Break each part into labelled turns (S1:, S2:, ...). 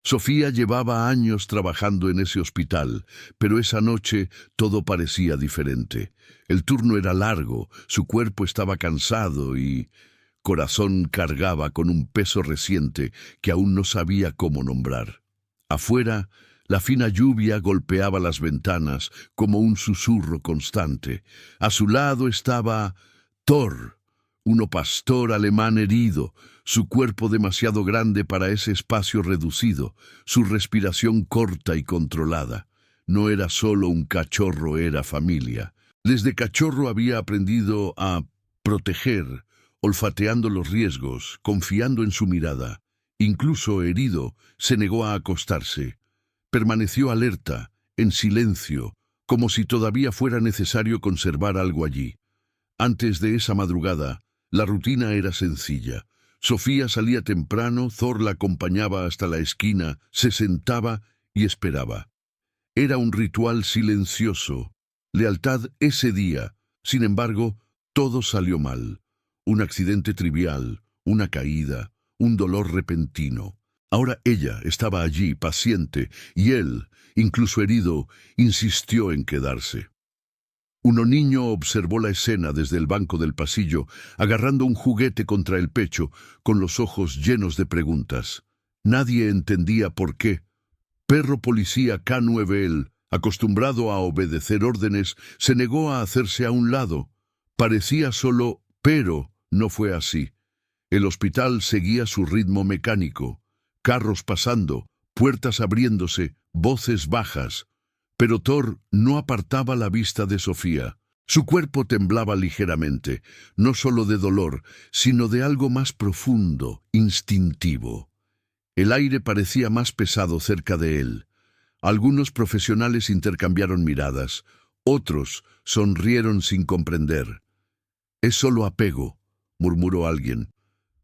S1: Sofía llevaba años trabajando en ese hospital, pero esa noche todo parecía diferente. El turno era largo, su cuerpo estaba cansado y corazón cargaba con un peso reciente que aún no sabía cómo nombrar. Afuera, la fina lluvia golpeaba las ventanas como un susurro constante. A su lado estaba Thor, un pastor alemán herido, su cuerpo demasiado grande para ese espacio reducido, su respiración corta y controlada. No era solo un cachorro, era familia. Desde cachorro había aprendido a proteger, olfateando los riesgos, confiando en su mirada. Incluso herido, se negó a acostarse. Permaneció alerta, en silencio, como si todavía fuera necesario conservar algo allí. Antes de esa madrugada, la rutina era sencilla. Sofía salía temprano, Thor la acompañaba hasta la esquina, se sentaba y esperaba. Era un ritual silencioso. Lealtad ese día. Sin embargo, todo salió mal. Un accidente trivial, una caída, un dolor repentino. Ahora ella estaba allí, paciente, y él, incluso herido, insistió en quedarse. Un niño observó la escena desde el banco del pasillo, agarrando un juguete contra el pecho, con los ojos llenos de preguntas. Nadie entendía por qué. Perro policía K9L, acostumbrado a obedecer órdenes, se negó a hacerse a un lado. Parecía solo, pero no fue así. El hospital seguía su ritmo mecánico. Carros pasando, puertas abriéndose, voces bajas. Pero Thor no apartaba la vista de Sofía. Su cuerpo temblaba ligeramente, no solo de dolor, sino de algo más profundo, instintivo. El aire parecía más pesado cerca de él. Algunos profesionales intercambiaron miradas, otros sonrieron sin comprender. «Es solo apego», murmuró alguien.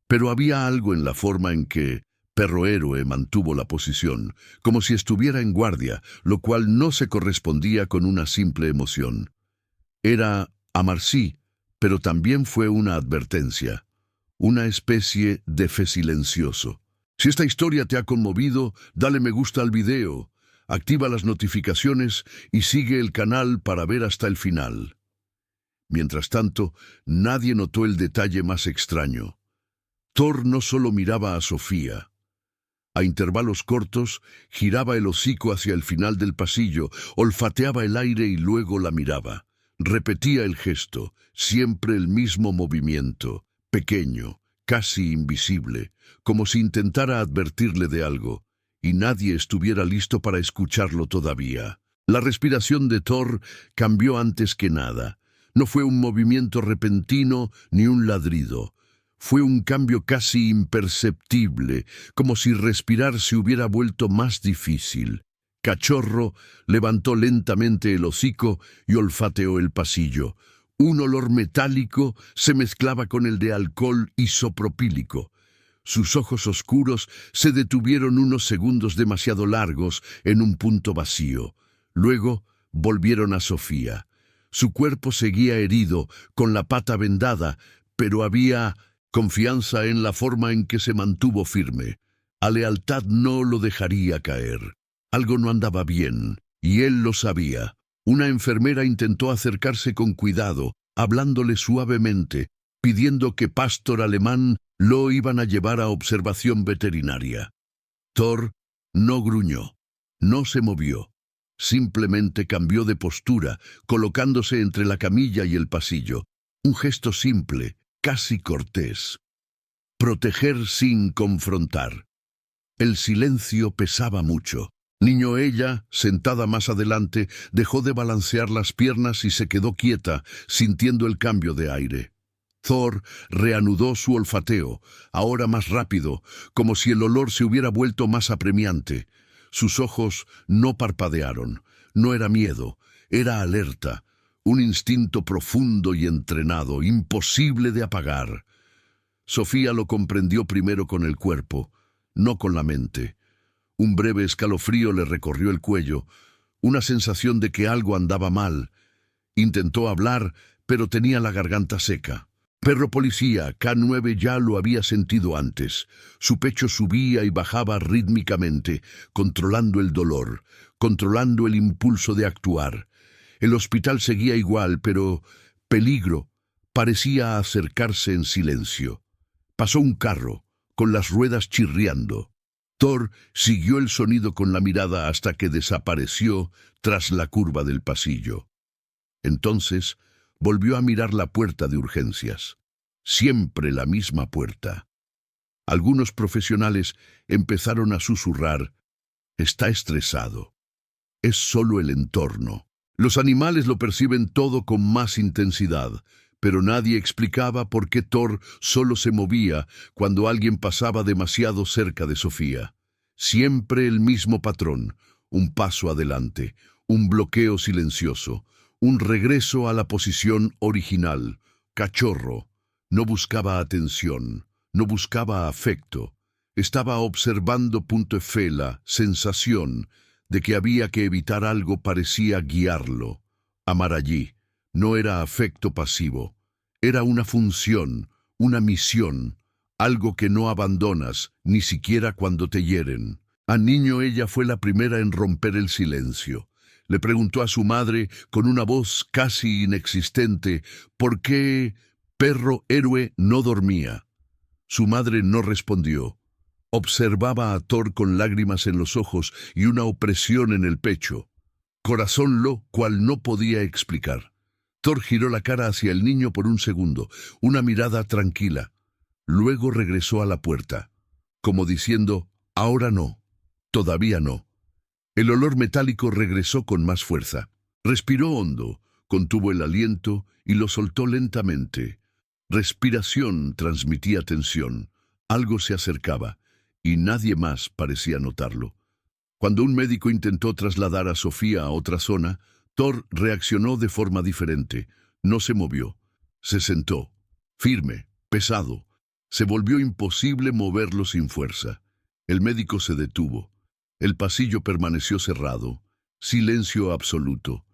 S1: Pero había algo en la forma en que Perro Héroe mantuvo la posición, como si estuviera en guardia, lo cual no se correspondía con una simple emoción. Era amar sí, pero también fue una advertencia, una especie de fe silencioso. Si esta historia te ha conmovido, dale me gusta al video, activa las notificaciones y sigue el canal para ver hasta el final. Mientras tanto, nadie notó el detalle más extraño. Thor no solo miraba a Sofía. A intervalos cortos, giraba el hocico hacia el final del pasillo, olfateaba el aire y luego la miraba. Repetía el gesto, siempre el mismo movimiento, pequeño, casi invisible, como si intentara advertirle de algo, y nadie estuviera listo para escucharlo todavía. La respiración de Thor cambió antes que nada. No fue un movimiento repentino ni un ladrido. Fue un cambio casi imperceptible, como si respirar se hubiera vuelto más difícil. Cachorro levantó lentamente el hocico y olfateó el pasillo. Un olor metálico se mezclaba con el de alcohol isopropílico. Sus ojos oscuros se detuvieron unos segundos demasiado largos en un punto vacío. Luego volvieron a Sofía. Su cuerpo seguía herido, con la pata vendada, pero había confianza en la forma en que se mantuvo firme. A lealtad no lo dejaría caer. Algo no andaba bien, y él lo sabía. Una enfermera intentó acercarse con cuidado, hablándole suavemente, pidiendo que Pastor Alemán lo iban a llevar a observación veterinaria. Thor no gruñó, no se movió. Simplemente cambió de postura, colocándose entre la camilla y el pasillo. Un gesto simple, casi cortés. Proteger sin confrontar. El silencio pesaba mucho. Niño ella, sentada más adelante, dejó de balancear las piernas y se quedó quieta, sintiendo el cambio de aire. Thor reanudó su olfateo, ahora más rápido, como si el olor se hubiera vuelto más apremiante. Sus ojos no parpadearon. No era miedo, era alerta. Un instinto profundo y entrenado, imposible de apagar. Sofía lo comprendió primero con el cuerpo, no con la mente. Un breve escalofrío le recorrió el cuello, una sensación de que algo andaba mal. Intentó hablar, pero tenía la garganta seca. Perro policía, K9 ya lo había sentido antes. Su pecho subía y bajaba rítmicamente, controlando el dolor, controlando el impulso de actuar. El hospital seguía igual, pero peligro parecía acercarse en silencio. Pasó un carro, con las ruedas chirriando. Thor siguió el sonido con la mirada hasta que desapareció tras la curva del pasillo. Entonces volvió a mirar la puerta de urgencias. Siempre la misma puerta. Algunos profesionales empezaron a susurrar: «Está estresado. Es solo el entorno». Los animales lo perciben todo con más intensidad, pero nadie explicaba por qué Thor solo se movía cuando alguien pasaba demasiado cerca de Sofía. Siempre el mismo patrón: un paso adelante, un bloqueo silencioso, un regreso a la posición original. Cachorro no buscaba atención, no buscaba afecto. Estaba observando. La sensación de que había que evitar algo parecía guiarlo. Amar allí no era afecto pasivo, era una función, una misión, algo que no abandonas ni siquiera cuando te hieren. A niño ella fue la primera en romper el silencio. Le preguntó a su madre con una voz casi inexistente por qué Perro Héroe no dormía. Su madre no respondió. Observaba a Thor con lágrimas en los ojos y una opresión en el pecho. Corazón lo cual no podía explicar. Thor giró la cara hacia el niño por un segundo, una mirada tranquila. Luego regresó a la puerta, como diciendo: «Ahora no, todavía no». El olor metálico regresó con más fuerza. Respiró hondo, contuvo el aliento y lo soltó lentamente. Respiración transmitía tensión. Algo se acercaba, y nadie más parecía notarlo. Cuando un médico intentó trasladar a Sofía a otra zona, Thor reaccionó de forma diferente. No se movió. Se sentó, firme, pesado. Se volvió imposible moverlo sin fuerza. El médico se detuvo. El pasillo permaneció cerrado. Silencio absoluto.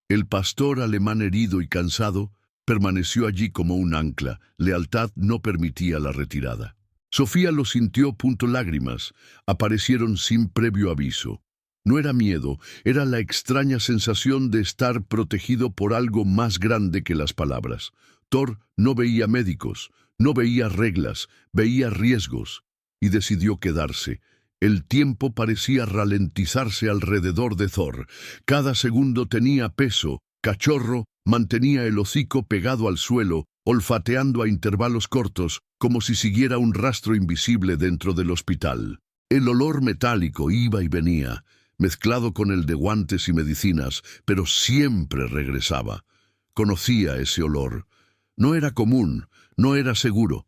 S1: El pastor alemán, herido y cansado, permaneció allí como un ancla. Lealtad no permitía la retirada. Sofía lo sintió. Lágrimas aparecieron sin previo aviso. No era miedo, era la extraña sensación de estar protegido por algo más grande que las palabras. Thor no veía médicos, no veía reglas, veía riesgos, y decidió quedarse. El tiempo parecía ralentizarse alrededor de Thor. Cada segundo tenía peso. Cachorro mantenía el hocico pegado al suelo, olfateando a intervalos cortos, como si siguiera un rastro invisible dentro del hospital. El olor metálico iba y venía, mezclado con el de guantes y medicinas, pero siempre regresaba. Conocía ese olor. No era común, no era seguro.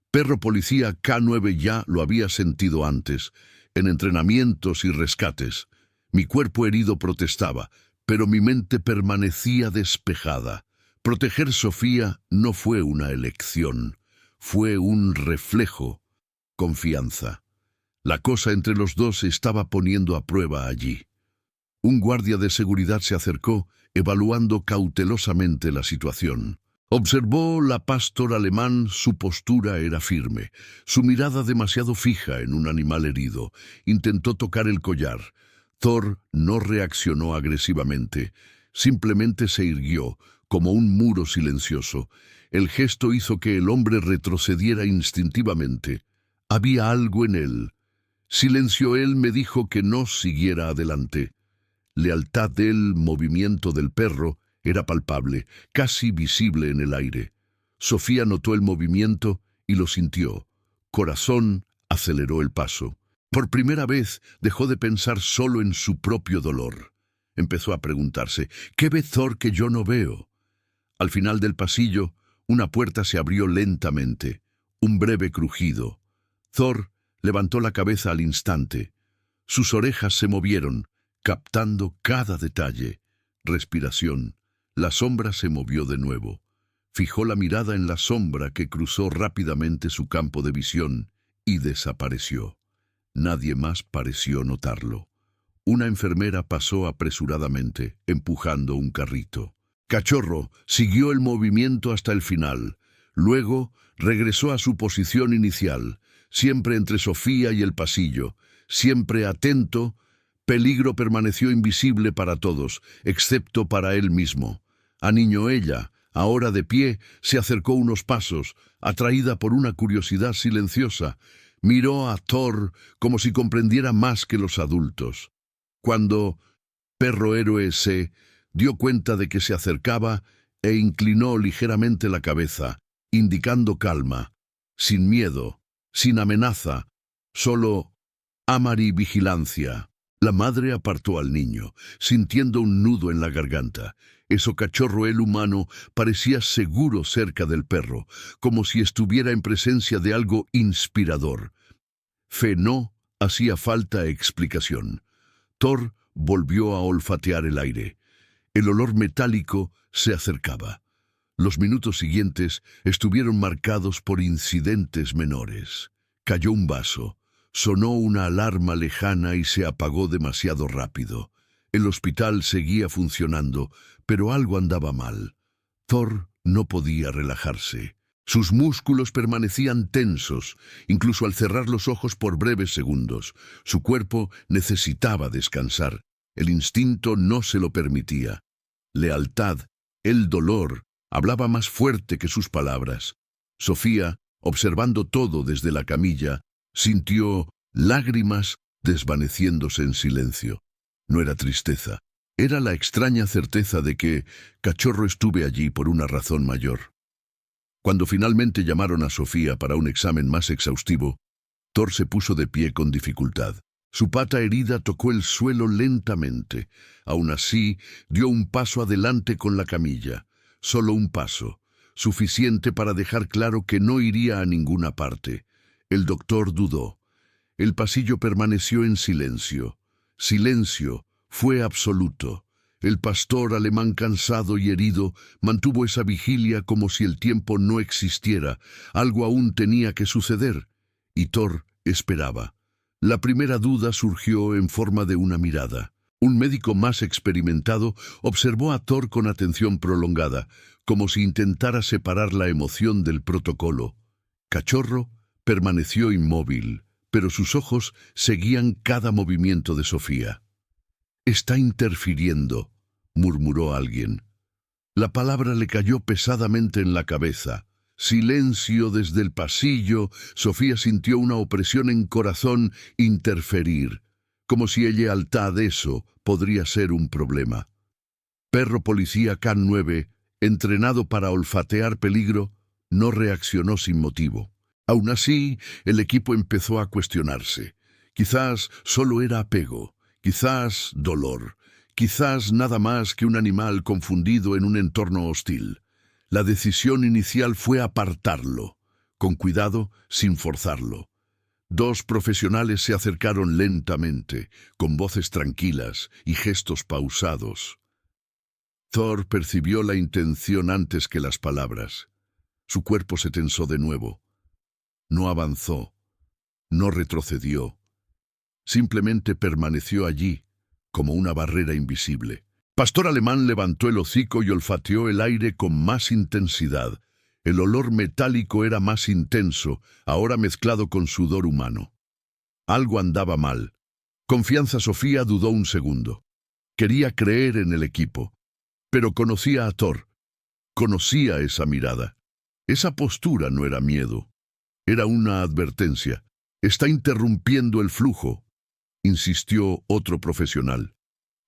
S1: Perro policía K9 ya lo había sentido antes, en entrenamientos y rescates. Mi cuerpo herido protestaba, pero mi mente permanecía despejada. Proteger Sofía no fue una elección, fue un reflejo. Confianza. La cosa entre los dos se estaba poniendo a prueba allí. Un guardia de seguridad se acercó, evaluando cautelosamente la situación. Observó la pastor alemán. Su postura era firme, su mirada demasiado fija en un animal herido. Intentó tocar el collar. Thor no reaccionó agresivamente, simplemente se irguió, como un muro silencioso. El gesto hizo que el hombre retrocediera instintivamente. Había algo en él. Silencio. Él me dijo que no siguiera adelante. Lealtad del movimiento del perro era palpable, casi visible en el aire. Sofía notó el movimiento y lo sintió. Corazón aceleró el paso. Por primera vez dejó de pensar solo en su propio dolor. Empezó a preguntarse: ¿qué ve Thor que yo no veo? Al final del pasillo, una puerta se abrió lentamente. Un breve crujido. Thor levantó la cabeza al instante. Sus orejas se movieron, captando cada detalle. Respiración. La sombra se movió de nuevo. Fijó la mirada en la sombra que cruzó rápidamente su campo de visión y desapareció. Nadie más pareció notarlo. Una enfermera pasó apresuradamente, empujando un carrito. Cachorro siguió el movimiento hasta el final. Luego regresó a su posición inicial, siempre entre Sofía y el pasillo, siempre atento. Peligro permaneció invisible para todos, excepto para él mismo. Aniñó ella, ahora de pie, se acercó unos pasos, atraída por una curiosidad silenciosa. Miró a Thor como si comprendiera más que los adultos. Cuando Perro Héroe se dio cuenta de que se acercaba e inclinó ligeramente la cabeza, indicando calma, sin miedo, sin amenaza, solo amor y vigilancia. La madre apartó al niño, sintiendo un nudo en la garganta. Eso cachorro el humano parecía seguro cerca del perro, como si estuviera en presencia de algo inspirador. No hacía falta explicación. Thor volvió a olfatear el aire. El olor metálico se acercaba. Los minutos siguientes estuvieron marcados por incidentes menores. Cayó un vaso. Sonó una alarma lejana y se apagó demasiado rápido. El hospital seguía funcionando, pero algo andaba mal. Thor no podía relajarse. Sus músculos permanecían tensos, incluso al cerrar los ojos por breves segundos. Su cuerpo necesitaba descansar. El instinto no se lo permitía. Lealtad, el dolor, hablaba más fuerte que sus palabras. Sofía, observando todo desde la camilla, sintió lágrimas desvaneciéndose en silencio. No era tristeza, era la extraña certeza de que cachorro estuve allí por una razón mayor. Cuando finalmente llamaron a Sofía para un examen más exhaustivo, Thor se puso de pie con dificultad. Su pata herida tocó el suelo lentamente. Aún así, dio un paso adelante con la camilla. Solo un paso, suficiente para dejar claro que no iría a ninguna parte. El doctor dudó. El pasillo permaneció en silencio. Silencio fue absoluto. El pastor alemán cansado y herido mantuvo esa vigilia como si el tiempo no existiera. Algo aún tenía que suceder. Y Thor esperaba. La primera duda surgió en forma de una mirada. Un médico más experimentado observó a Thor con atención prolongada, como si intentara separar la emoción del protocolo. Cachorro permaneció inmóvil, pero sus ojos seguían cada movimiento de Sofía. «Está interfiriendo», murmuró alguien. La palabra le cayó pesadamente en la cabeza. Silencio desde el pasillo. Sofía sintió una opresión en corazón. Interferir. Como si el lealtad de eso podría ser un problema. Perro policía K9, entrenado para olfatear peligro, no reaccionó sin motivo. Aún así, el equipo empezó a cuestionarse. Quizás solo era apego, quizás dolor, quizás nada más que un animal confundido en un entorno hostil. La decisión inicial fue apartarlo, con cuidado, sin forzarlo. Dos profesionales se acercaron lentamente, con voces tranquilas y gestos pausados. Thor percibió la intención antes que las palabras. Su cuerpo se tensó de nuevo. No avanzó, no retrocedió. Simplemente permaneció allí, como una barrera invisible. Pastor Alemán levantó el hocico y olfateó el aire con más intensidad. El olor metálico era más intenso, ahora mezclado con sudor humano. Algo andaba mal. Confianza Sofía dudó un segundo. Quería creer en el equipo. Pero conocía a Thor. Conocía esa mirada. Esa postura no era miedo. Era una advertencia. «Está interrumpiendo el flujo», insistió otro profesional.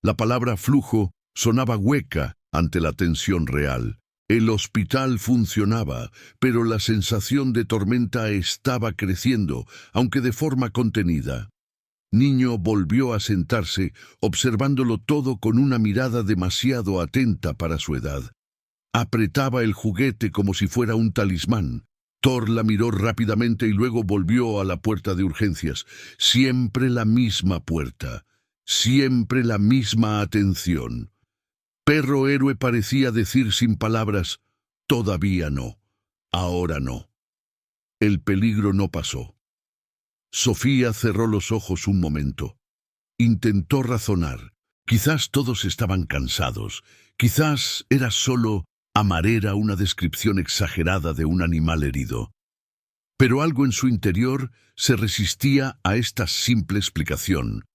S1: La palabra flujo sonaba hueca ante la tensión real. El hospital funcionaba, pero la sensación de tormenta estaba creciendo, aunque de forma contenida. Niño volvió a sentarse, observándolo todo con una mirada demasiado atenta para su edad. Apretaba el juguete como si fuera un talismán. Thor la miró rápidamente y luego volvió a la puerta de urgencias. Siempre la misma puerta. Siempre la misma atención. Perro Héroe parecía decir sin palabras, «Todavía no. Ahora no». El peligro no pasó. Sofía cerró los ojos un momento. Intentó razonar. Quizás todos estaban cansados. Quizás era solo Amar era una descripción exagerada de un animal herido. Pero algo en su interior se resistía a esta simple explicación.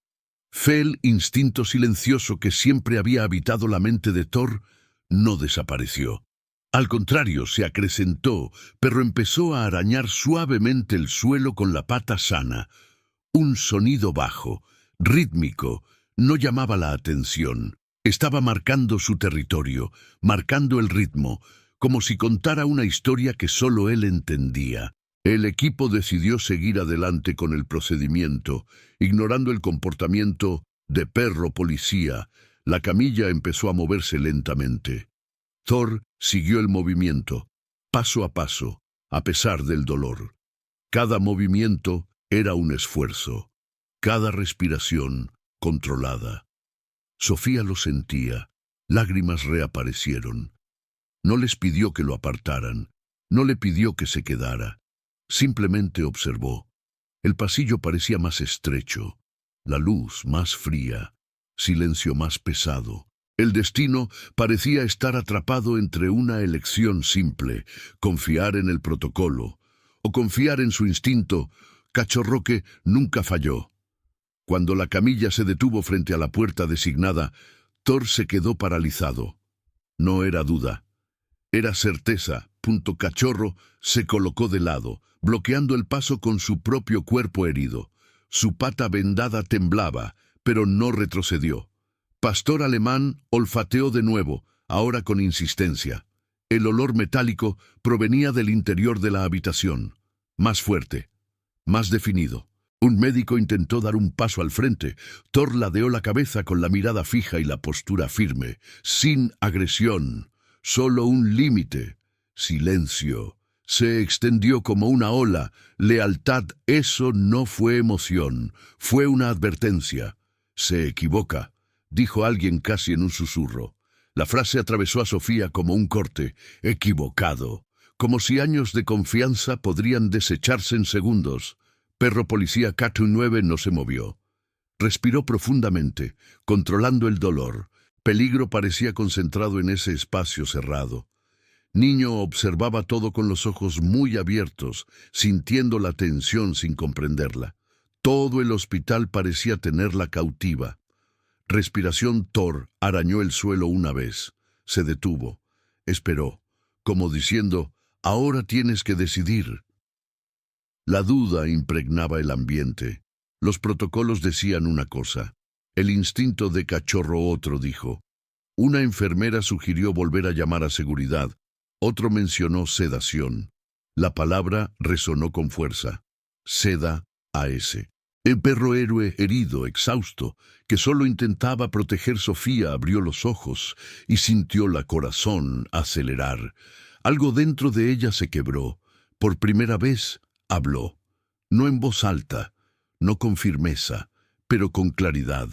S1: El instinto silencioso que siempre había habitado la mente de Thor no desapareció. Al contrario, se acrecentó, pero empezó a arañar suavemente el suelo con la pata sana. Un sonido bajo, rítmico, no llamaba la atención. Estaba marcando su territorio, marcando el ritmo, como si contara una historia que solo él entendía. El equipo decidió seguir adelante con el procedimiento, ignorando el comportamiento de perro policía. La camilla empezó a moverse lentamente. Thor siguió el movimiento, paso a paso, a pesar del dolor. Cada movimiento era un esfuerzo, cada respiración controlada. Sofía lo sentía, lágrimas reaparecieron. No les pidió que lo apartaran, no le pidió que se quedara. Simplemente observó. El pasillo parecía más estrecho, la luz más fría, silencio más pesado. El destino parecía estar atrapado entre una elección simple, confiar en el protocolo, o confiar en su instinto, cachorro que nunca falló. Cuando la camilla se detuvo frente a la puerta designada, Thor se quedó paralizado. No era duda, era certeza. Cachorro se colocó de lado, bloqueando el paso con su propio cuerpo herido. Su pata vendada temblaba, pero no retrocedió. Pastor Alemán olfateó de nuevo, ahora con insistencia. El olor metálico provenía del interior de la habitación, más fuerte, más definido. Un médico intentó dar un paso al frente. Thor ladeó la cabeza con la mirada fija y la postura firme, sin agresión, solo un límite. Silencio. Se extendió como una ola. Lealtad, eso no fue emoción, fue una advertencia. Se equivoca, dijo alguien casi en un susurro. La frase atravesó a Sofía como un corte. Equivocado. Como si años de confianza podrían desecharse en segundos. Perro policía K9 no se movió. Respiró profundamente, controlando el dolor. Peligro parecía concentrado en ese espacio cerrado. Niño observaba todo con los ojos muy abiertos, sintiendo la tensión sin comprenderla. Todo el hospital parecía tenerla cautiva. Respiración. Thor arañó el suelo una vez. Se detuvo. Esperó, como diciendo, ahora tienes que decidir. La duda impregnaba el ambiente. Los protocolos decían una cosa. El instinto de cachorro otro dijo. Una enfermera sugirió volver a llamar a seguridad. Otro mencionó sedación. La palabra resonó con fuerza. Seda A.S. El perro héroe herido, exhausto, que solo intentaba proteger Sofía, abrió los ojos y sintió la corazón acelerar. Algo dentro de ella se quebró. Por primera vez habló. No en voz alta, no con firmeza, pero con claridad.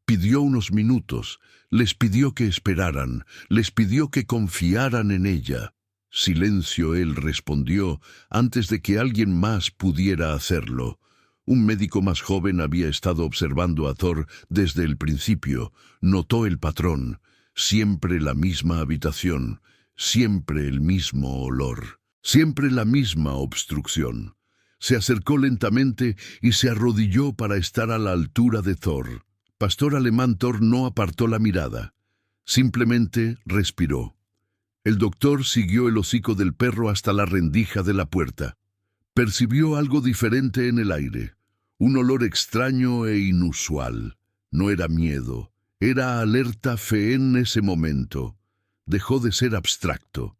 S1: Pidió unos minutos, les pidió que esperaran, les pidió que confiaran en ella. Silencio, él respondió, antes de que alguien más pudiera hacerlo. Un médico más joven había estado observando a Thor desde el principio. Notó el patrón, siempre la misma habitación, siempre el mismo olor, siempre la misma obstrucción. Se acercó lentamente y se arrodilló para estar a la altura de Thor. Pastor Alemán. Thor no apartó la mirada. Simplemente respiró. El doctor siguió el hocico del perro hasta la rendija de la puerta. Percibió algo diferente en el aire. Un olor extraño e inusual. No era miedo. Era alerta fe en ese momento. Dejó de ser abstracto.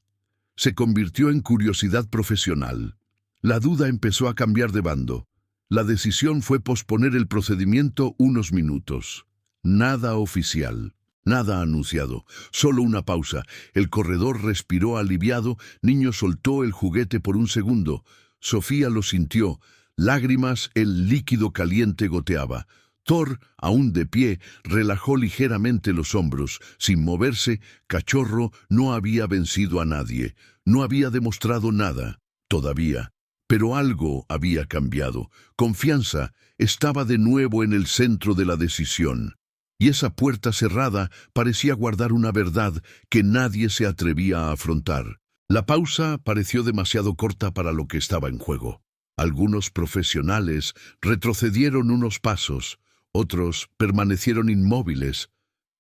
S1: Se convirtió en curiosidad profesional. La duda empezó a cambiar de bando. La decisión fue posponer el procedimiento unos minutos. Nada oficial, nada anunciado, solo una pausa. El corredor respiró aliviado. Niño soltó el juguete por un segundo. Sofía lo sintió. Lágrimas, el líquido caliente goteaba. Thor, aún de pie, relajó ligeramente los hombros. Sin moverse, Cachorro no había vencido a nadie. No había demostrado nada, todavía. Pero algo había cambiado. Confianza estaba de nuevo en el centro de la decisión. y esa puerta cerrada parecía guardar una verdad que nadie se atrevía a afrontar. La pausa pareció demasiado corta para lo que estaba en juego. Algunos profesionales retrocedieron unos pasos, otros permanecieron inmóviles,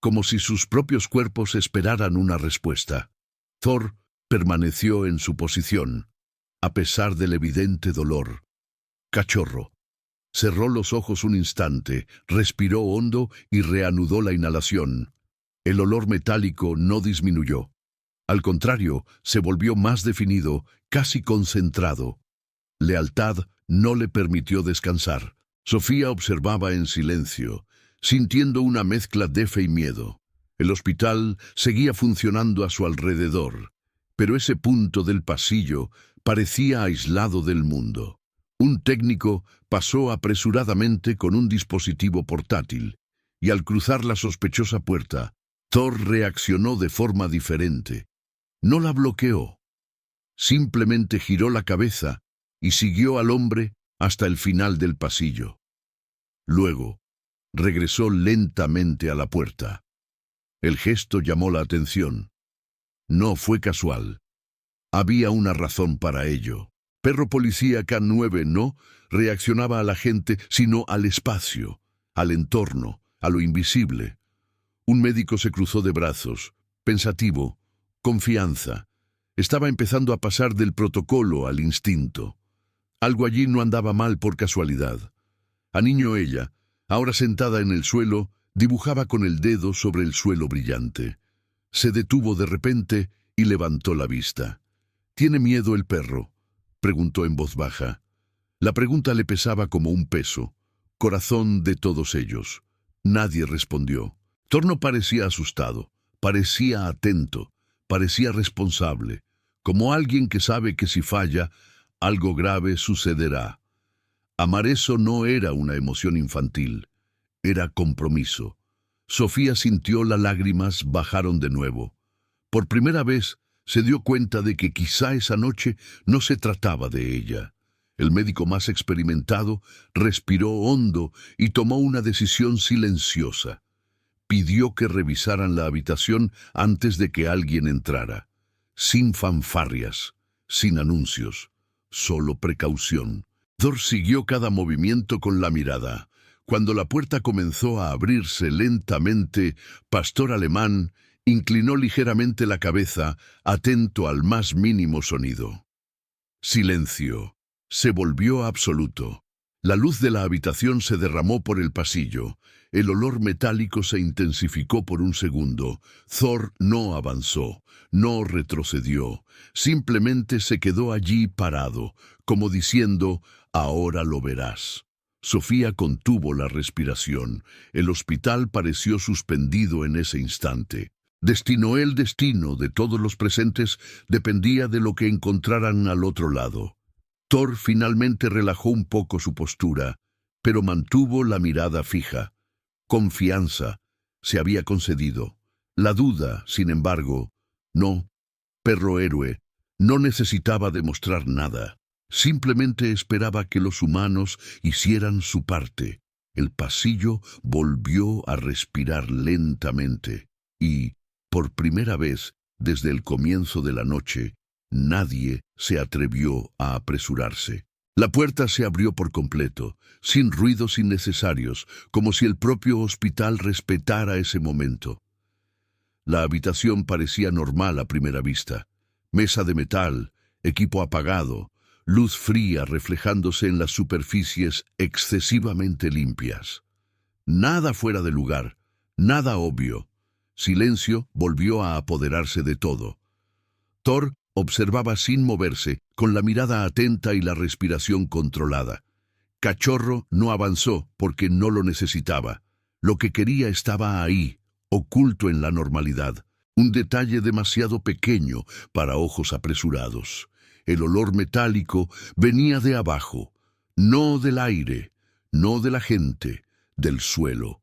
S1: como si sus propios cuerpos esperaran una respuesta. Thor permaneció en su posición, a pesar del evidente dolor. Cachorro. Cerró los ojos un instante, respiró hondo y reanudó la inhalación. El olor metálico no disminuyó. Al contrario, se volvió más definido, casi concentrado. Lealtad no le permitió descansar. Sofía observaba en silencio, sintiendo una mezcla de fe y miedo. El hospital seguía funcionando a su alrededor, pero ese punto del pasillo parecía aislado del mundo. Un técnico pasó apresuradamente con un dispositivo portátil, y al cruzar la sospechosa puerta, Thor reaccionó de forma diferente. No la bloqueó. Simplemente giró la cabeza y siguió al hombre hasta el final del pasillo. Luego, regresó lentamente a la puerta. El gesto llamó la atención. No fue casual. Había una razón para ello. Perro policía K9 no reaccionaba a la gente, sino al espacio, al entorno, a lo invisible. Un médico se cruzó de brazos, pensativo, confianza. Estaba empezando a pasar del protocolo al instinto. Algo allí no andaba mal por casualidad. A niño ella, ahora sentada en el suelo, dibujaba con el dedo sobre el suelo brillante. Se detuvo de repente y levantó la vista. ¿Tiene miedo el perro?, preguntó en voz baja. La pregunta le pesaba como un peso, corazón de todos ellos. Nadie respondió. Thor no parecía asustado, parecía atento, parecía responsable, como alguien que sabe que si falla, algo grave sucederá. Amar eso no era una emoción infantil, era compromiso. Sofía sintió las lágrimas bajaron de nuevo. Por primera vez se dio cuenta de que quizá esa noche no se trataba de ella. El médico más experimentado respiró hondo y tomó una decisión silenciosa. Pidió que revisaran la habitación antes de que alguien entrara. Sin fanfarrias, sin anuncios, solo precaución. Thor siguió cada movimiento con la mirada. Cuando la puerta comenzó a abrirse lentamente, Pastor Alemán inclinó ligeramente la cabeza, atento al más mínimo sonido. Silencio. Se volvió absoluto. La luz de la habitación se derramó por el pasillo. El olor metálico se intensificó por un segundo. Thor no avanzó, no retrocedió. Simplemente se quedó allí parado, como diciendo, ahora lo verás. Sofía contuvo la respiración. El hospital pareció suspendido en ese instante. El destino de todos los presentes dependía de lo que encontraran al otro lado. Thor finalmente relajó un poco su postura, pero mantuvo la mirada fija. Confianza se había concedido. La duda, sin embargo, no. Perro héroe no necesitaba demostrar nada. Simplemente esperaba que los humanos hicieran su parte. El pasillo volvió a respirar lentamente y, por primera vez desde el comienzo de la noche, nadie se atrevió a apresurarse. La puerta se abrió por completo, sin ruidos innecesarios, como si el propio hospital respetara ese momento. La habitación parecía normal a primera vista. Mesa de metal, equipo apagado, luz fría reflejándose en las superficies excesivamente limpias. Nada fuera de lugar, nada obvio. Silencio volvió a apoderarse de todo. Thor observaba sin moverse, con la mirada atenta y la respiración controlada. Cachorro no avanzó porque no lo necesitaba. Lo que quería estaba ahí, oculto en la normalidad. Un detalle demasiado pequeño para ojos apresurados. El olor metálico venía de abajo, no del aire, no de la gente, del suelo.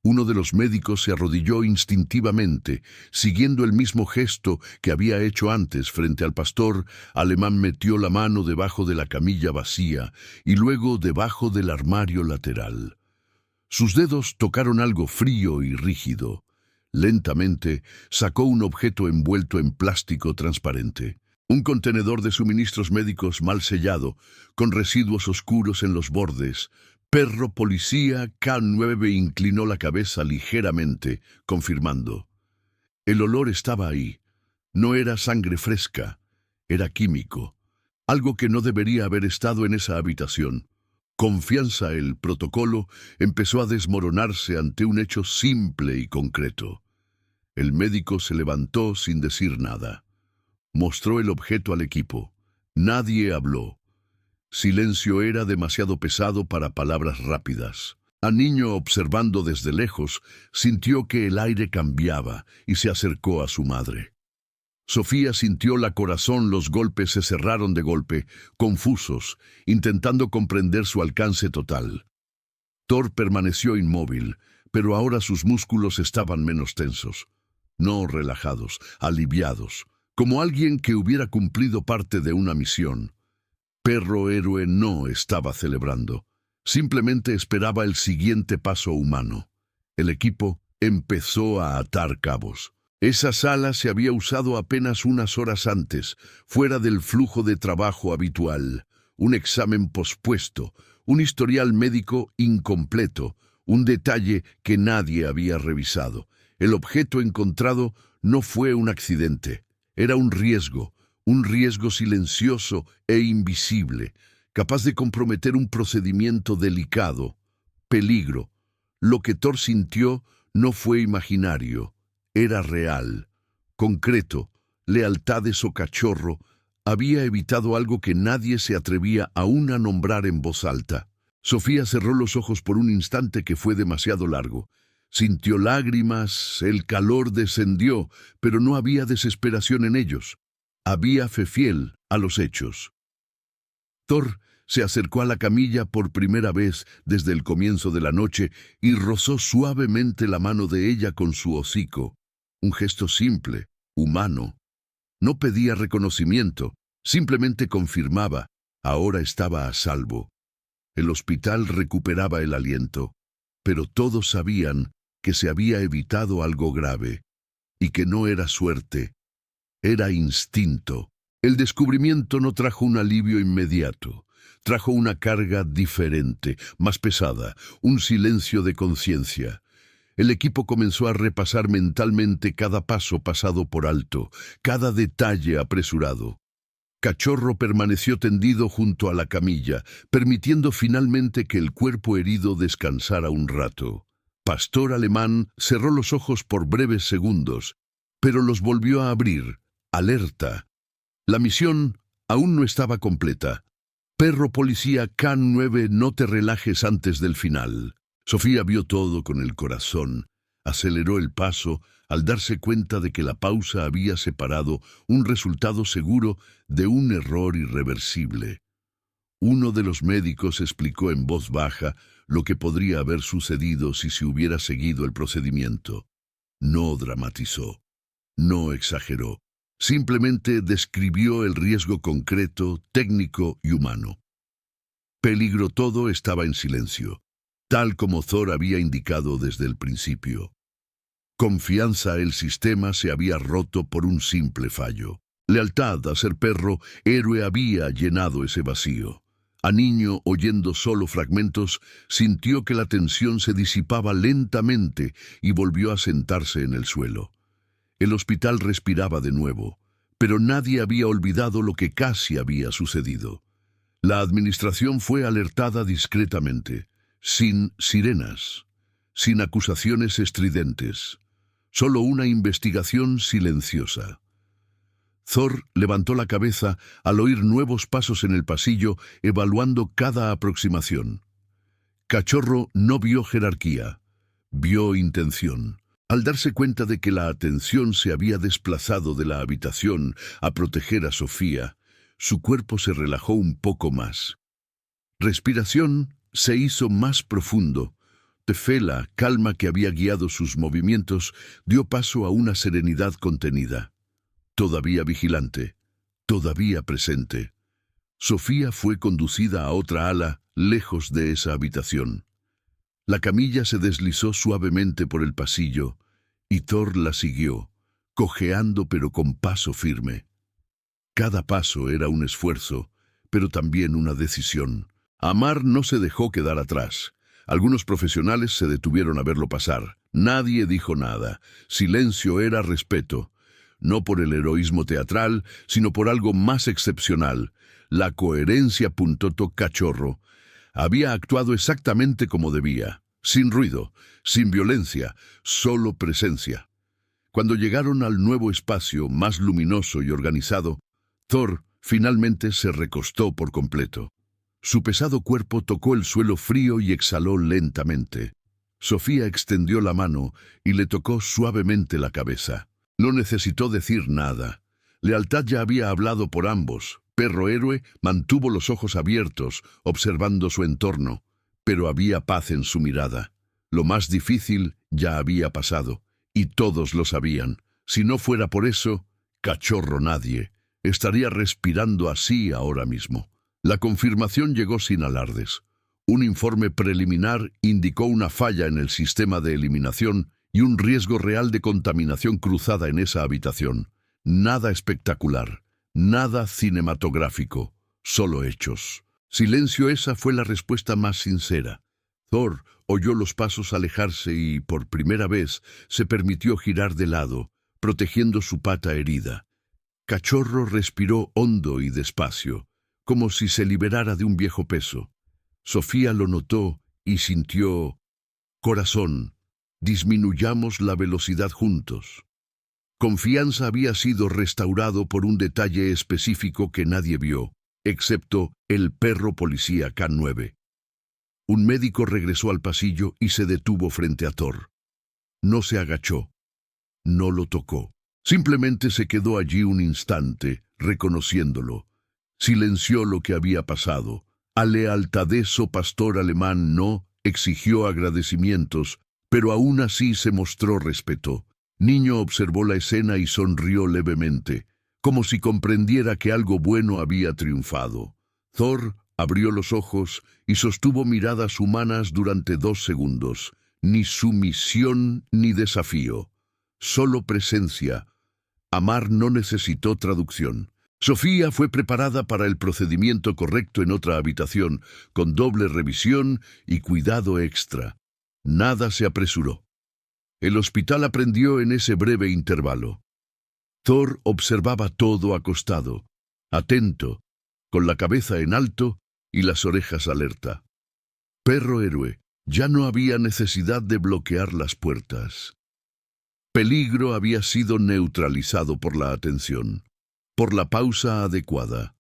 S1: Uno de los médicos se arrodilló instintivamente, siguiendo el mismo gesto que había hecho antes frente al pastor. Alemán metió la mano debajo de la camilla vacía y luego debajo del armario lateral. Sus dedos tocaron algo frío y rígido. Lentamente sacó un objeto envuelto en plástico transparente. Un contenedor de suministros médicos mal sellado, con residuos oscuros en los bordes. Perro policía K9 inclinó la cabeza ligeramente, confirmando. El olor estaba ahí. No era sangre fresca, era químico. Algo que no debería haber estado en esa habitación. Confianza, el protocolo, empezó a desmoronarse ante un hecho simple y concreto. El médico se levantó sin decir nada. Mostró el objeto al equipo. Nadie habló. Silencio era demasiado pesado para palabras rápidas. El niño, observando desde lejos, sintió que el aire cambiaba y se acercó a su madre. Sofía sintió la corazón, los golpes se cerraron de golpe, confusos, intentando comprender su alcance total. Thor permaneció inmóvil, pero ahora sus músculos estaban menos tensos, no relajados, aliviados, como alguien que hubiera cumplido parte de una misión. Perro héroe no estaba celebrando, simplemente esperaba el siguiente paso humano. El equipo empezó a atar cabos. Esa sala se había usado apenas unas horas antes, fuera del flujo de trabajo habitual. Un examen pospuesto, un historial médico incompleto, un detalle que nadie había revisado. El objeto encontrado no fue un accidente, era un riesgo silencioso e invisible, capaz de comprometer un procedimiento delicado. Peligro. Lo que Thor sintió no fue imaginario. Era real, concreto. Lealtades o cachorro había evitado algo que nadie se atrevía aún a nombrar en voz alta. Sofía cerró los ojos por un instante que fue demasiado largo. Sintió lágrimas, el calor descendió, pero no había desesperación en ellos. Había fe fiel a los hechos. Thor se acercó a la camilla por primera vez desde el comienzo de la noche y rozó suavemente la mano de ella con su hocico. Un gesto simple, humano. No pedía reconocimiento, simplemente confirmaba. Ahora estaba a salvo. El hospital recuperaba el aliento, pero todos sabían que se había evitado algo grave, y que no era suerte, era instinto. El descubrimiento no trajo un alivio inmediato, trajo una carga diferente, más pesada, un silencio de conciencia. El equipo comenzó a repasar mentalmente cada paso pasado por alto, cada detalle apresurado. Cachorro permaneció tendido junto a la camilla, permitiendo finalmente que el cuerpo herido descansara un rato. Pastor Alemán cerró los ojos por breves segundos, pero los volvió a abrir, alerta. La misión aún no estaba completa. Perro policía K9, no te relajes antes del final. Sofía vio todo con el corazón. Aceleró el paso al darse cuenta de que la pausa había separado un resultado seguro de un error irreversible. Uno de los médicos explicó en voz baja lo que podría haber sucedido si se hubiera seguido el procedimiento. No dramatizó, no exageró, simplemente describió el riesgo concreto, técnico y humano. Peligro todo estaba en silencio, tal como Thor había indicado desde el principio. Confianza, el sistema se había roto por un simple fallo. Lealtad a ser perro, héroe había llenado ese vacío. A niño, oyendo solo fragmentos, sintió que la tensión se disipaba lentamente y volvió a sentarse en el suelo. El hospital respiraba de nuevo, pero nadie había olvidado lo que casi había sucedido. La administración fue alertada discretamente, sin sirenas, sin acusaciones estridentes, solo una investigación silenciosa. Thor levantó la cabeza al oír nuevos pasos en el pasillo, evaluando cada aproximación. Cachorro no vio jerarquía, vio intención. Al darse cuenta de que la atención se había desplazado de la habitación a proteger a Sofía, su cuerpo se relajó un poco más. Respiración se hizo más profundo. La calma que había guiado sus movimientos dio paso a una serenidad contenida. Todavía vigilante, todavía presente. Sofía fue conducida a otra ala, lejos de esa habitación. La camilla se deslizó suavemente por el pasillo y Thor la siguió, cojeando pero con paso firme. Cada paso era un esfuerzo, pero también una decisión. Amar no se dejó quedar atrás. Algunos profesionales se detuvieron a verlo pasar. Nadie dijo nada. Silencio era respeto. No por el heroísmo teatral, sino por algo más excepcional. La coherencia. Cachorro había actuado exactamente como debía. Sin ruido, sin violencia, solo presencia. Cuando llegaron al nuevo espacio, más luminoso y organizado, Thor finalmente se recostó por completo. Su pesado cuerpo tocó el suelo frío y exhaló lentamente. Sofía extendió la mano y le tocó suavemente la cabeza. No necesitó decir nada. Lealtad ya había hablado por ambos. Perro héroe mantuvo los ojos abiertos, observando su entorno, pero había paz en su mirada. Lo más difícil ya había pasado, y todos lo sabían. Si no fuera por eso, Cachorro nadie estaría respirando así ahora mismo. La confirmación llegó sin alardes. Un informe preliminar indicó una falla en el sistema de eliminación y un riesgo real de contaminación cruzada en esa habitación. Nada espectacular, nada cinematográfico, solo hechos. Silencio. Esa fue la respuesta más sincera. Thor oyó los pasos alejarse y, por primera vez, se permitió girar de lado, protegiendo su pata herida. Cachorro respiró hondo y despacio, como si se liberara de un viejo peso. Sofía lo notó y sintió: corazón, disminuyamos la velocidad juntos. Confianza había sido restaurado por un detalle específico que nadie vio, excepto el perro policía K9. Un médico regresó al pasillo y se detuvo frente a Thor. No se agachó, no lo tocó. Simplemente se quedó allí un instante, reconociéndolo. Silenció lo que había pasado. A lealtadeso pastor alemán no exigió agradecimientos, pero aún así se mostró respeto. Niño observó la escena y sonrió levemente, como si comprendiera que algo bueno había triunfado. Thor abrió los ojos y sostuvo miradas humanas durante 2 segundos. Ni sumisión ni desafío, solo presencia. Amar no necesitó traducción. Sofía fue preparada para el procedimiento correcto en otra habitación, con doble revisión y cuidado extra. Nada se apresuró. El hospital aprendió en ese breve intervalo. Thor observaba todo acostado, atento, con la cabeza en alto y las orejas alerta. Perro héroe, ya no había necesidad de bloquear las puertas. Peligro había sido neutralizado por la atención, por la pausa adecuada,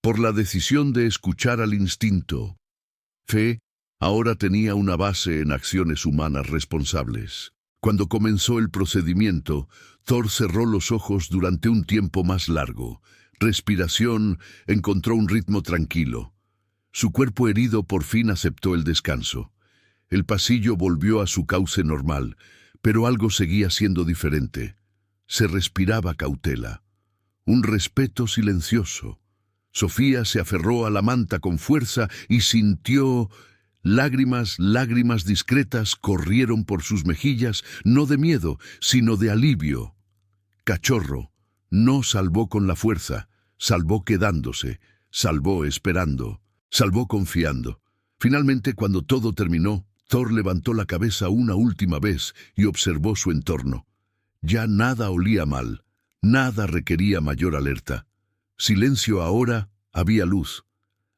S1: por la decisión de escuchar al instinto. Fe ahora tenía una base en acciones humanas responsables. Cuando comenzó el procedimiento, Thor cerró los ojos durante un tiempo más largo. Respiración encontró un ritmo tranquilo. Su cuerpo herido por fin aceptó el descanso. El pasillo volvió a su cauce normal, pero algo seguía siendo diferente. Se respiraba cautela, un respeto silencioso. Sofía se aferró a la manta con fuerza y sintió lágrimas discretas corrieron por sus mejillas, no de miedo, sino de alivio. Cachorro no salvó con la fuerza, salvó quedándose, salvó esperando, salvó confiando. Finalmente, cuando todo terminó, Thor levantó la cabeza una última vez y observó su entorno. Ya nada olía mal, nada requería mayor alerta. Silencio ahora, había luz.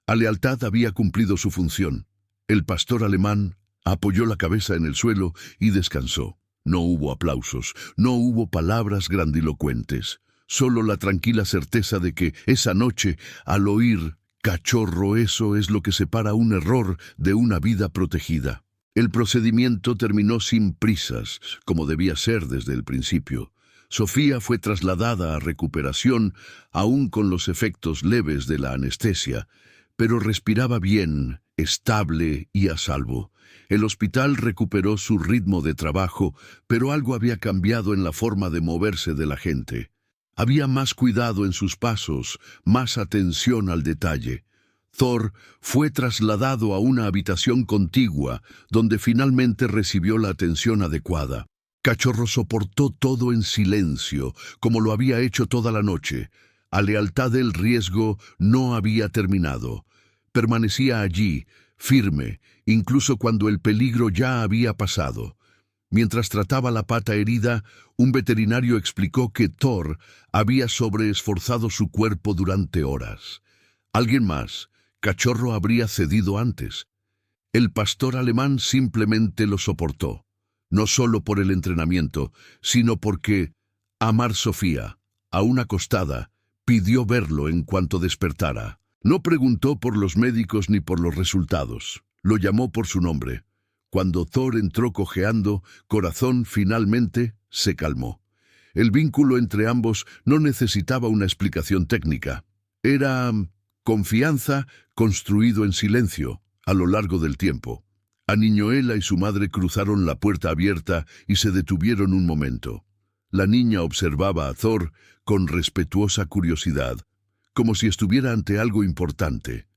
S1: A lealtad había cumplido su función. El pastor alemán apoyó la cabeza en el suelo y descansó. No hubo aplausos, no hubo palabras grandilocuentes, solo la tranquila certeza de que esa noche, al oír «Cachorro», eso es lo que separa un error de una vida protegida. El procedimiento terminó sin prisas, como debía ser desde el principio. Sofía fue trasladada a recuperación, aún con los efectos leves de la anestesia, pero respiraba bien, estable y a salvo. El hospital recuperó su ritmo de trabajo, pero algo había cambiado en la forma de moverse de la gente. Había más cuidado en sus pasos, más atención al detalle. Thor fue trasladado a una habitación contigua, donde finalmente recibió la atención adecuada. Cachorro soportó todo en silencio, como lo había hecho toda la noche. La lealtad del riesgo no había terminado. Permanecía allí, firme, incluso cuando el peligro ya había pasado. Mientras trataba la pata herida, un veterinario explicó que Thor había sobreesforzado su cuerpo durante horas. Alguien más, Cachorro, habría cedido antes. El pastor alemán simplemente lo soportó, no solo por el entrenamiento, sino porque Amar Sofía, aún acostada, pidió verlo en cuanto despertara. No preguntó por los médicos ni por los resultados. Lo llamó por su nombre. Cuando Thor entró cojeando, Corazón finalmente se calmó. El vínculo entre ambos no necesitaba una explicación técnica. Era confianza construido en silencio a lo largo del tiempo. Aniñoela y su madre cruzaron la puerta abierta y se detuvieron un momento. La niña observaba a Thor con respetuosa curiosidad, como si estuviera ante algo importante.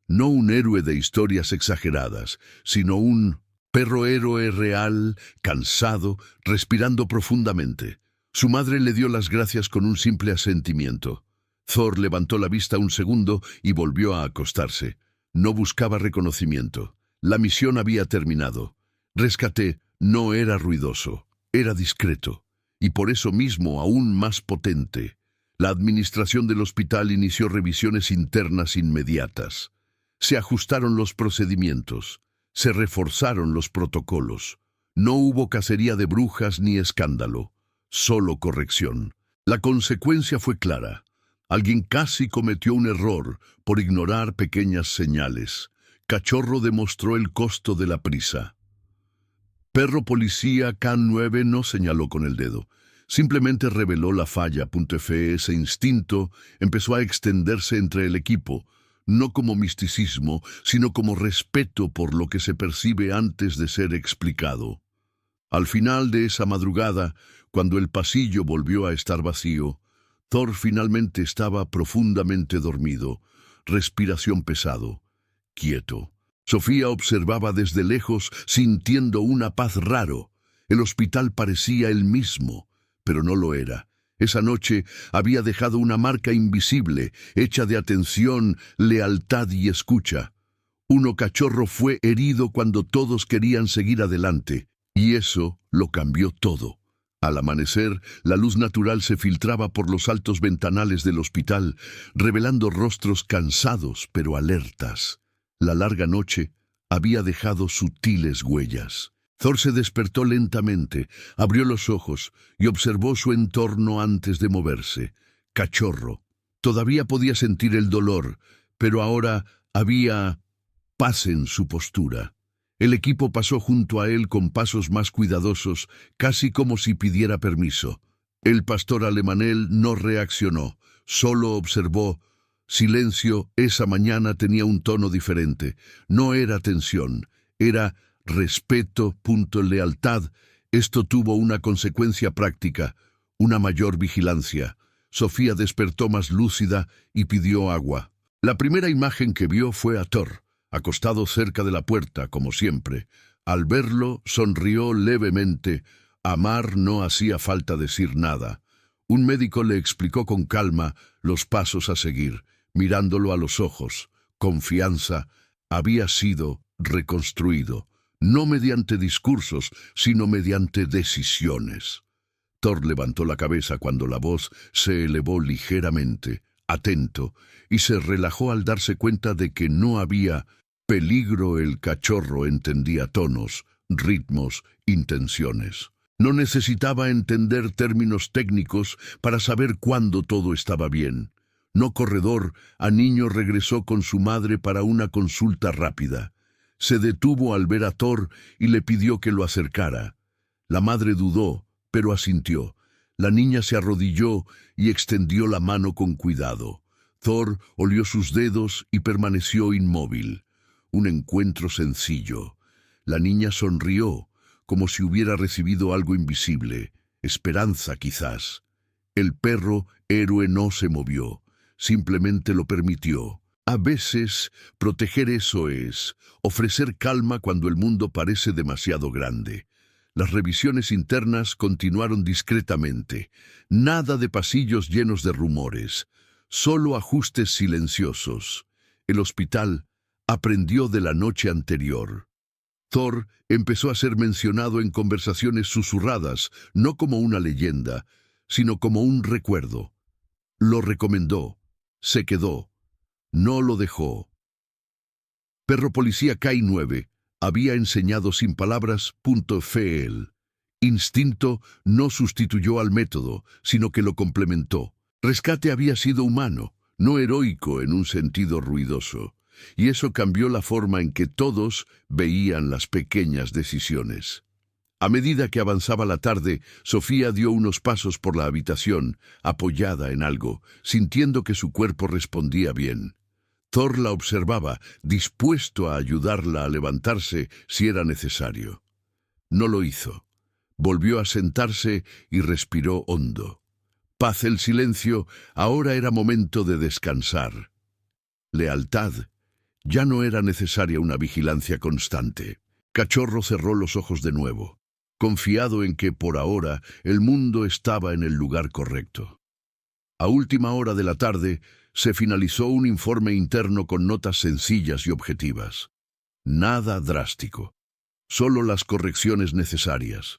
S1: No un héroe de historias exageradas, sino un perro héroe real, cansado, respirando profundamente. Su madre le dio las gracias con un simple asentimiento. Thor levantó la vista un segundo y volvió a acostarse. No buscaba reconocimiento. La misión había terminado. Rescate no era ruidoso, era discreto, y por eso mismo aún más potente. La administración del hospital inició revisiones internas inmediatas. Se ajustaron los procedimientos, se reforzaron los protocolos. No hubo cacería de brujas ni escándalo, solo corrección. La consecuencia fue clara. Alguien casi cometió un error por ignorar pequeñas señales. Cachorro demostró el costo de la prisa. Perro policía K9 no señaló con el dedo. Simplemente reveló la falla. Ese instinto empezó a extenderse entre el equipo, no como misticismo, sino como respeto por lo que se percibe antes de ser explicado. Al final de esa madrugada, cuando el pasillo volvió a estar vacío, Thor finalmente estaba profundamente dormido, respiración pesado, quieto. Sofía observaba desde lejos, sintiendo una paz raro. El hospital parecía el mismo, pero no lo era. Esa noche había dejado una marca invisible, hecha de atención, lealtad y escucha. Cachorro fue herido cuando todos querían seguir adelante, y eso lo cambió todo. Al amanecer, la luz natural se filtraba por los altos ventanales del hospital, revelando rostros cansados pero alertas. La larga noche había dejado sutiles huellas. Thor se despertó lentamente, abrió los ojos y observó su entorno antes de moverse. Cachorro. Todavía podía sentir el dolor, pero ahora había paz en su postura. El equipo pasó junto a él con pasos más cuidadosos, casi como si pidiera permiso. El pastor Alemanel no reaccionó, solo observó. Silencio. Esa mañana tenía un tono diferente. No era tensión, era respeto. Lealtad. Esto tuvo una consecuencia práctica, una mayor vigilancia. Sofía despertó más lúcida y pidió agua. La primera imagen que vio fue a Thor, acostado cerca de la puerta, como siempre. Al verlo, sonrió levemente. Amar no hacía falta decir nada. Un médico le explicó con calma los pasos a seguir, mirándolo a los ojos. Confianza. Había sido reconstruido, no mediante discursos, sino mediante decisiones. Thor levantó la cabeza cuando la voz se elevó ligeramente, atento, y se relajó al darse cuenta de que no había peligro. El cachorro entendía tonos, ritmos, intenciones. No necesitaba entender términos técnicos para saber cuándo todo estaba bien. No corredor, Aniño regresó con su madre para una consulta rápida. Se detuvo al ver a Thor y le pidió que lo acercara. La madre dudó, pero asintió. La niña se arrodilló y extendió la mano con cuidado. Thor olió sus dedos y permaneció inmóvil. Un encuentro sencillo. La niña sonrió, como si hubiera recibido algo invisible, esperanza quizás. El perro héroe no se movió, simplemente lo permitió. A veces, proteger eso es ofrecer calma cuando el mundo parece demasiado grande. Las revisiones internas continuaron discretamente. Nada de pasillos llenos de rumores, solo ajustes silenciosos. El hospital aprendió de la noche anterior. Thor empezó a ser mencionado en conversaciones susurradas, no como una leyenda, sino como un recuerdo. Lo recomendó, se quedó, no lo dejó. Perro Policía K9 había enseñado sin palabras .fel. Instinto no sustituyó al método, sino que lo complementó. Rescate había sido humano, no heroico en un sentido ruidoso, y eso cambió la forma en que todos veían las pequeñas decisiones. A medida que avanzaba la tarde, Sofía dio unos pasos por la habitación, apoyada en algo, sintiendo que su cuerpo respondía bien. Thor la observaba, dispuesto a ayudarla a levantarse si era necesario. No lo hizo. Volvió a sentarse y respiró hondo. Paz el silencio, ahora era momento de descansar. Lealtad. Ya no era necesaria una vigilancia constante. Cachorro cerró los ojos de nuevo, confiado en que por ahora el mundo estaba en el lugar correcto. A última hora de la tarde se finalizó un informe interno con notas sencillas y objetivas. Nada drástico, solo las correcciones necesarias.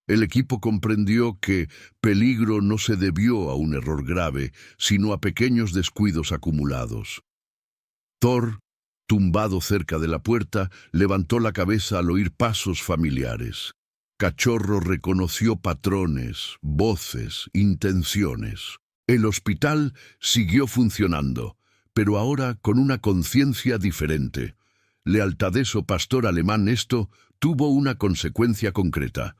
S1: El equipo comprendió que peligro no se debió a un error grave, sino a pequeños descuidos acumulados. Thor, tumbado cerca de la puerta, levantó la cabeza al oír pasos familiares. Cachorro reconoció patrones, voces, intenciones. El hospital siguió funcionando, pero ahora con una conciencia diferente. Lealtadeso pastor alemán esto tuvo una consecuencia concreta.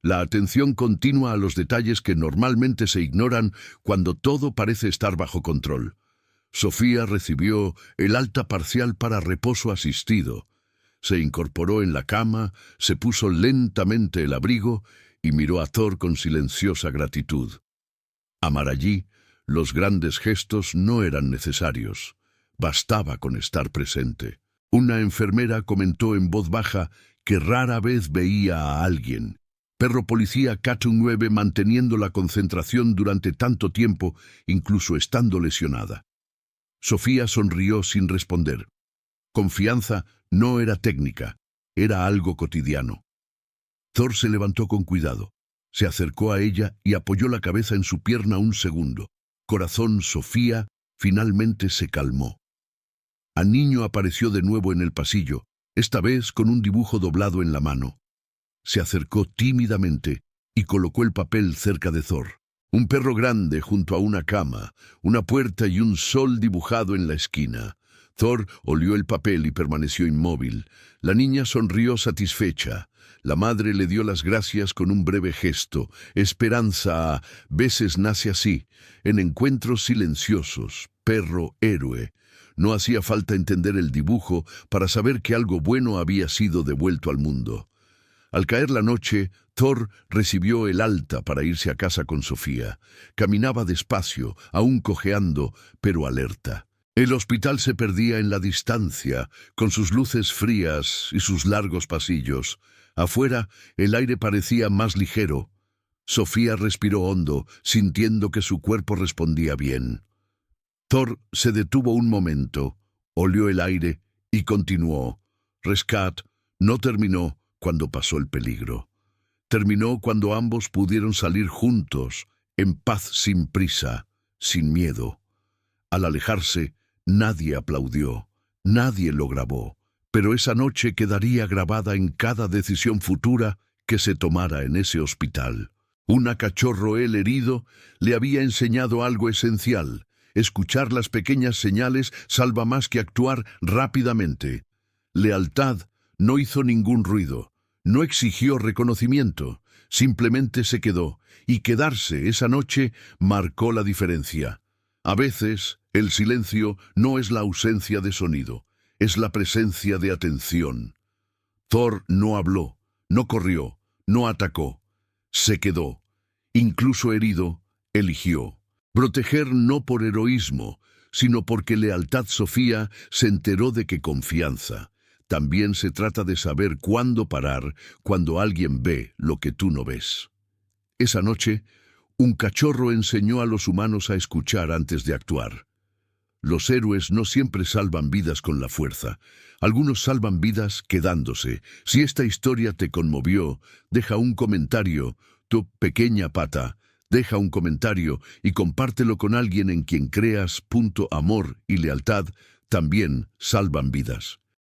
S1: La atención continua a los detalles que normalmente se ignoran cuando todo parece estar bajo control. Sofía recibió el alta parcial para reposo asistido. Se incorporó en la cama, se puso lentamente el abrigo y miró a Thor con silenciosa gratitud. Amar allí, los grandes gestos no eran necesarios. Bastaba con estar presente. Una enfermera comentó en voz baja que rara vez veía a alguien. Perro Policía K9 manteniendo la concentración durante tanto tiempo, incluso estando lesionada. Sofía sonrió sin responder. Confianza no era técnica, era algo cotidiano. Thor se levantó con cuidado. Se acercó a ella y apoyó la cabeza en su pierna un segundo. Corazón Sofía finalmente se calmó. El niño apareció de nuevo en el pasillo, esta vez con un dibujo doblado en la mano. Se acercó tímidamente y colocó el papel cerca de Thor. Un perro grande junto a una cama, una puerta y un sol dibujado en la esquina. Thor olió el papel y permaneció inmóvil. La niña sonrió satisfecha. La madre le dio las gracias con un breve gesto. Esperanza a veces nace así, en encuentros silenciosos. Perro héroe. No hacía falta entender el dibujo para saber que algo bueno había sido devuelto al mundo. Al caer la noche, Thor recibió el alta para irse a casa con Sofía. Caminaba despacio, aún cojeando, pero alerta. El hospital se perdía en la distancia, con sus luces frías y sus largos pasillos. Afuera, el aire parecía más ligero. Sofía respiró hondo, sintiendo que su cuerpo respondía bien. Thor se detuvo un momento, olió el aire y continuó. Rescat no terminó cuando pasó el peligro. Terminó cuando ambos pudieron salir juntos, en paz sin prisa, sin miedo. Al alejarse, nadie aplaudió, nadie lo grabó, pero esa noche quedaría grabada en cada decisión futura que se tomara en ese hospital. Una cachorro él herido le había enseñado algo esencial. Escuchar las pequeñas señales salva más que actuar rápidamente. Lealtad no hizo ningún ruido. No exigió reconocimiento, simplemente se quedó, y quedarse esa noche marcó la diferencia. A veces, el silencio no es la ausencia de sonido, es la presencia de atención. Thor no habló, no corrió, no atacó, se quedó. Incluso herido, eligió. Proteger no por heroísmo, sino porque lealtad Sofía se enteró de que confianza. También se trata de saber cuándo parar cuando alguien ve lo que tú no ves. Esa noche, un cachorro enseñó a los humanos a escuchar antes de actuar. Los héroes no siempre salvan vidas con la fuerza. Algunos salvan vidas quedándose. Si esta historia te conmovió, deja un comentario. Tu pequeña pata, deja un comentario y compártelo con alguien en quien creas. Amor y lealtad también salvan vidas.